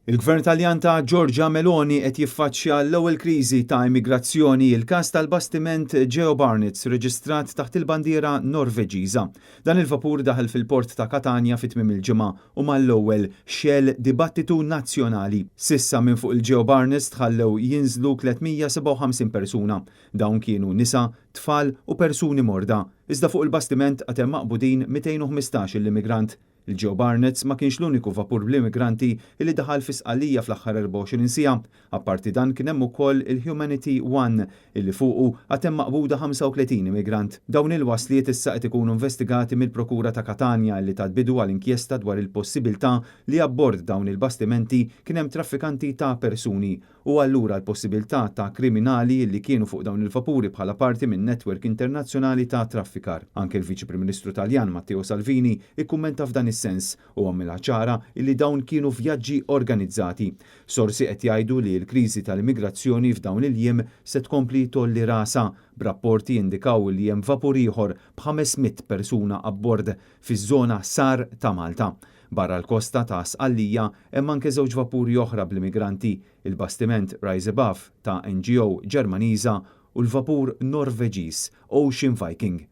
Il-Gvern Taljan ta' Giorgia Meloni qed jiffaċċja l-ewwel kriżi ta' immigrazzjoni il-każ tal-bastiment Geo Barnets reġistrat taħt il-bandiera Norveġiża. Dan il-vapur daħal fil-port ta' Katania fit-tmiem il-ġimgħa u mal-ewwel xell dibattitu nazzjonali. Sissa minn fuq il-Geo Barnets tħallew jinżlu 357 persuna. Dawn kienu nisa, tfal u persuni morda. Iżda fuq il-bastiment għad hemm maqbudin 215 l-immigrant. Il-Geo Barnets ma kienx l-uniku vapur bl-immigranti li daħal fi sqallija fl-aħħar 24 siegħa. Apparti dan kien hemm ukoll il-Humanity One illi fuqu għad hemm maqbuda 35 immigrant. Dawn il-wasliet issa qed ikunu investigati mill-Prokura ta' Katania li tadbidu għall-inkjesta dwar il-possibilità li abbord dawn il-bastimenti kien hemm traffikanti ta' persuni u allura l-possibilità ta' kriminali li kienu fuq dawn il-vapuri bħala parti minn netwerk internazzjonali ta' traffikar. Anke il-Viċi Prim Ministru Taljan Matteo Salvini ikkummenta f'dan is-sens u għamilha ċara li dawn kienu vjaġġi organizzati. Sorsi qed jgħidu li l-kriżi tal-immigrazzjoni f'dawn il-jiem se tkompli tolli rasa. B'rapporti indikaw li hemm vapur ieħor b'500 persuna abbord fiż-żona Sar ta' Malta. Barra l-kosta ta' Sqallija hemm anke żewġ vapuri oħra bl-immigranti, il-bastiment Rise Above ta' NGO Ġermaniża u l-vapur Norveġiż Ocean Viking.